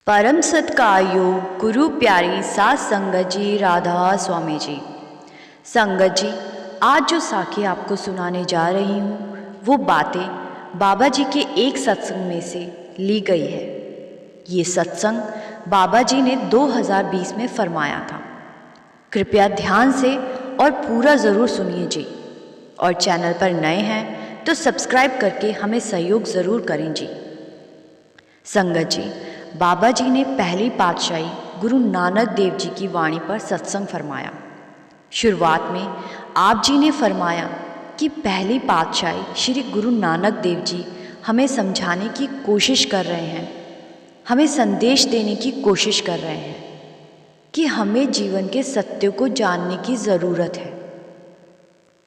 परम सत्कार्यो गुरु प्यारी सात संगत जी राधा स्वामी जी। संगत जी, आज जो साखी आपको सुनाने जा रही हूँ वो बातें बाबा जी के एक सत्संग में से ली गई है। ये सत्संग बाबा जी ने 2020 में फरमाया था। कृपया ध्यान से और पूरा ज़रूर सुनिए जी। और चैनल पर नए हैं तो सब्सक्राइब करके हमें सहयोग ज़रूर करें जी। संगत जी, बाबा जी ने पहली पातशाही गुरु नानक देव जी की वाणी पर सत्संग फरमाया। शुरुआत में आप जी ने फरमाया कि पहली पातशाही श्री गुरु नानक देव जी हमें समझाने की कोशिश कर रहे हैं, हमें संदेश देने की कोशिश कर रहे हैं कि हमें जीवन के सत्य को जानने की ज़रूरत है।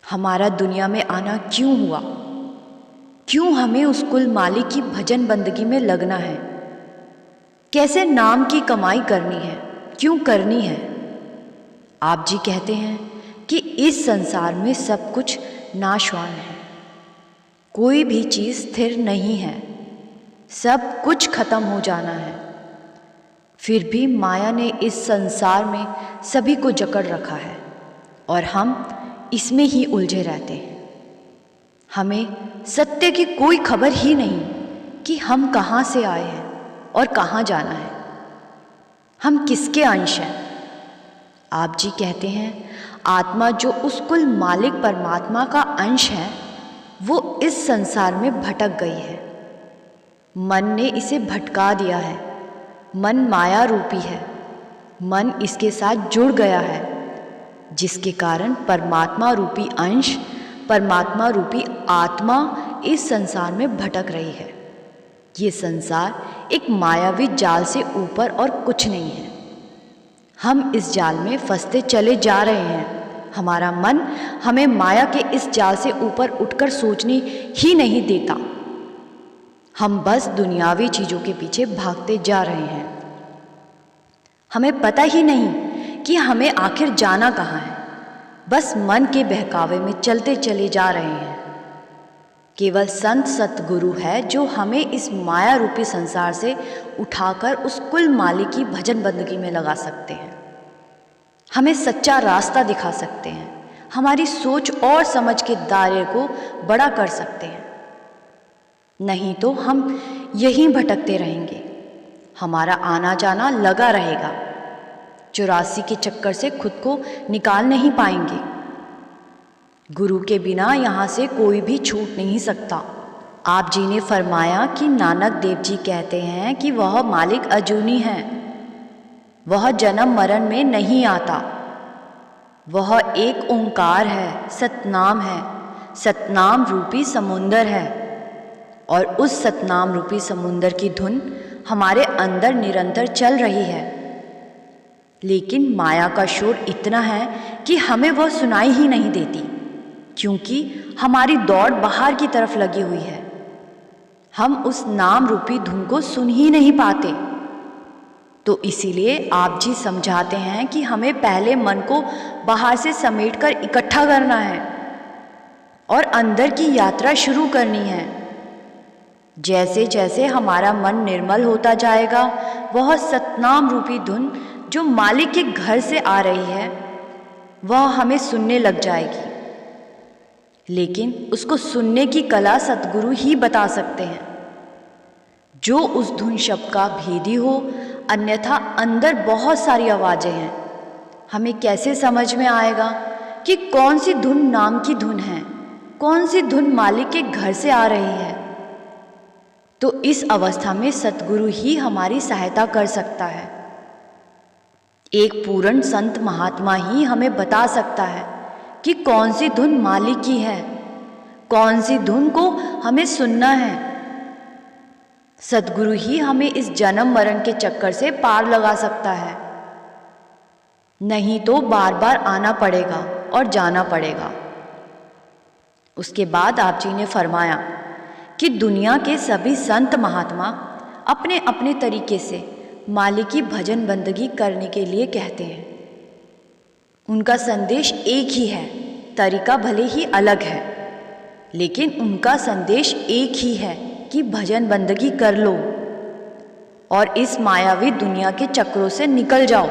हमारा दुनिया में आना क्यों हुआ, क्यों हमें उस कुल मालिक की भजन बंदगी में लगना है, कैसे नाम की कमाई करनी है, क्यों करनी है। आप जी कहते हैं कि इस संसार में सब कुछ नाशवान है, कोई भी चीज़ स्थिर नहीं है, सब कुछ खत्म हो जाना है। फिर भी माया ने इस संसार में सभी को जकड़ रखा है और हम इसमें ही उलझे रहते हैं। हमें सत्य की कोई खबर ही नहीं कि हम कहाँ से आए हैं और कहाँ जाना है, हम किसके अंश हैं। आप जी कहते हैं आत्मा जो उस कुल मालिक परमात्मा का अंश है वो इस संसार में भटक गई है। मन ने इसे भटका दिया है। मन माया रूपी है, मन इसके साथ जुड़ गया है, जिसके कारण परमात्मा रूपी अंश, परमात्मा रूपी आत्मा इस संसार में भटक रही है। ये संसार एक मायावी जाल से ऊपर और कुछ नहीं है। हम इस जाल में फंसते चले जा रहे हैं। हमारा मन हमें माया के इस जाल से ऊपर उठकर सोचने ही नहीं देता। हम बस दुनियावी चीज़ों के पीछे भागते जा रहे हैं। हमें पता ही नहीं कि हमें आखिर जाना कहाँ है। बस मन के बहकावे में चलते चले जा रहे हैं। केवल संत सतगुरु है जो हमें इस माया रूपी संसार से उठाकर उस कुल मालिक की भजन बंदगी में लगा सकते हैं, हमें सच्चा रास्ता दिखा सकते हैं, हमारी सोच और समझ के दायरे को बड़ा कर सकते हैं। नहीं तो हम यहीं भटकते रहेंगे, हमारा आना जाना लगा रहेगा। 84 के चक्कर से खुद को निकाल नहीं पाएंगे। गुरु के बिना यहाँ से कोई भी छूट नहीं सकता। आप जी ने फरमाया कि नानक देव जी कहते हैं कि वह मालिक अजूनी है, वह जन्म मरण में नहीं आता, वह एक ओंकार है, सतनाम है, सतनाम रूपी समुंदर है। और उस सतनाम रूपी समुंदर की धुन हमारे अंदर निरंतर चल रही है, लेकिन माया का शोर इतना है कि हमें वह सुनाई ही नहीं देती, क्योंकि हमारी दौड़ बाहर की तरफ लगी हुई है। हम उस नाम रूपी धुन को सुन ही नहीं पाते। तो इसीलिए आप जी समझाते हैं कि हमें पहले मन को बाहर से समेटकर इकट्ठा करना है और अंदर की यात्रा शुरू करनी है। जैसे जैसे हमारा मन निर्मल होता जाएगा, वह सतनाम रूपी धुन जो मालिक के घर से आ रही है वह हमें सुनने लग जाएगी। लेकिन उसको सुनने की कला सतगुरु ही बता सकते हैं, जो उस धुन शब्द का भेदी हो। अन्यथा अंदर बहुत सारी आवाज़ें हैं, हमें कैसे समझ में आएगा कि कौन सी धुन नाम की धुन है, कौन सी धुन मालिक के घर से आ रही है। तो इस अवस्था में सतगुरु ही हमारी सहायता कर सकता है। एक पूर्ण संत महात्मा ही हमें बता सकता है कि कौन सी धुन मालिक की है, कौन सी धुन को हमें सुनना है। सतगुरु ही हमें इस जन्म मरण के चक्कर से पार लगा सकता है, नहीं तो बार बार आना पड़ेगा और जाना पड़ेगा। उसके बाद आप जी ने फरमाया कि दुनिया के सभी संत महात्मा अपने अपने तरीके से मालिक की भजन बंदगी करने के लिए कहते हैं। उनका संदेश एक ही है, तरीका भले ही अलग है, लेकिन उनका संदेश एक ही है कि भजन बंदगी कर लो। और इस मायावी दुनिया के चक्रों से निकल जाओ।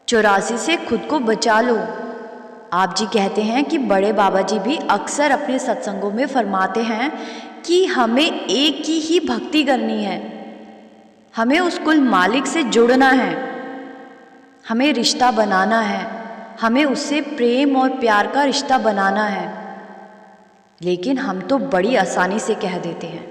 84 से खुद को बचा लो। आप जी कहते हैं कि बड़े बाबा जी भी अक्सर अपने सत्संगों में फरमाते हैं कि हमें एक की ही भक्ति करनी है, हमें उस कुल मालिक से जुड़ना है, हमें रिश्ता बनाना है, हमें उससे प्रेम और प्यार का रिश्ता बनाना है। लेकिन हम तो बड़ी आसानी से कह देते हैं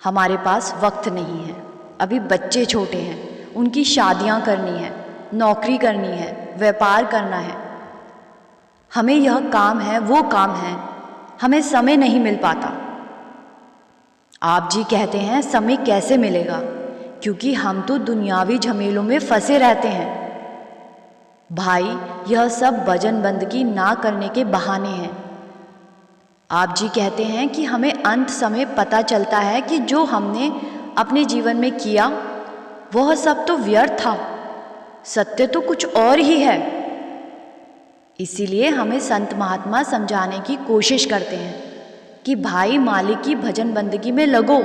हमारे पास वक्त नहीं है, अभी बच्चे छोटे हैं, उनकी शादियां करनी है, नौकरी करनी है, व्यापार करना है, हमें यह काम है, वो काम है, हमें समय नहीं मिल पाता। आप जी कहते हैं समय कैसे मिलेगा, क्योंकि हम तो दुनियावी झमेलों में फंसे रहते हैं। भाई, यह सब भजन बंदगी ना करने के बहाने हैं। आप जी कहते हैं कि हमें अंत समय पता चलता है कि जो हमने अपने जीवन में किया वह सब तो व्यर्थ था, सत्य तो कुछ और ही है। इसीलिए हमें संत महात्मा समझाने की कोशिश करते हैं कि भाई मालिक की भजन बंदगी में लगो,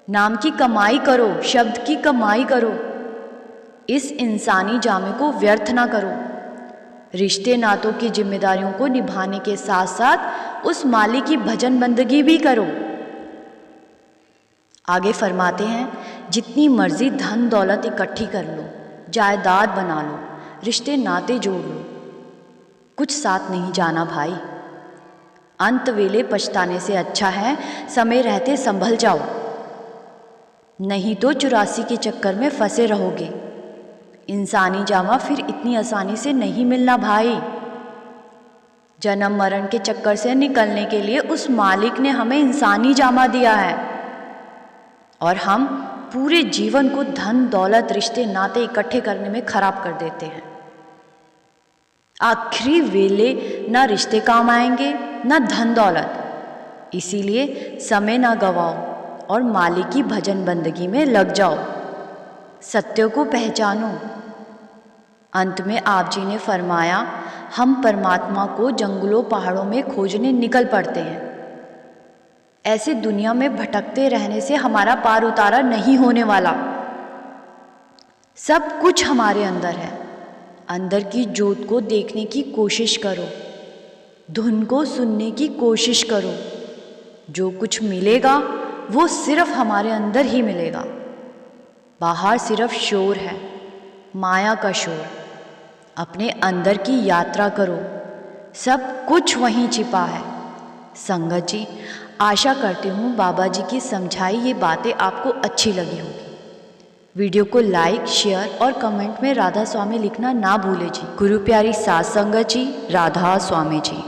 नाम की कमाई करो, शब्द की कमाई करो, इस इंसानी जामे को व्यर्थ ना करो। रिश्ते नातों की जिम्मेदारियों को निभाने के साथ साथ उस मालिक की भजन बंदगी भी करो। आगे फरमाते हैं, जितनी मर्जी धन दौलत इकट्ठी कर लो, जायदाद बना लो, रिश्ते नाते जोड़ लो, कुछ साथ नहीं जाना भाई। अंत वेले पछताने से अच्छा है समय रहते संभल जाओ, नहीं तो 84 के चक्कर में फंसे रहोगे। इंसानी जामा फिर इतनी आसानी से नहीं मिलना भाई। जन्म मरण के चक्कर से निकलने के लिए उस मालिक ने हमें इंसानी जामा दिया है, और हम पूरे जीवन को धन दौलत रिश्ते नाते इकट्ठे करने में खराब कर देते हैं। आखिरी वेले ना रिश्ते काम आएंगे ना धन दौलत। इसीलिए समय ना गवाओ और मालिक की भजन बंदगी में लग जाओ, सत्य को पहचानो। अंत में आप जी ने फरमाया, हम परमात्मा को जंगलों पहाड़ों में खोजने निकल पड़ते हैं। ऐसे दुनिया में भटकते रहने से हमारा पार उतारा नहीं होने वाला। सब कुछ हमारे अंदर है। अंदर की जोत को देखने की कोशिश करो, धुन को सुनने की कोशिश करो। जो कुछ मिलेगा वो सिर्फ हमारे अंदर ही मिलेगा। बाहर सिर्फ शोर है, माया का शोर। अपने अंदर की यात्रा करो, सब कुछ वहीं छिपा है। संगत जी, आशा करती हूँ बाबा जी की समझाई ये बातें आपको अच्छी लगी होगी। वीडियो को लाइक, शेयर और कमेंट में राधा स्वामी लिखना ना भूले जी। गुरु प्यारी सात संगत जी, राधा स्वामी जी।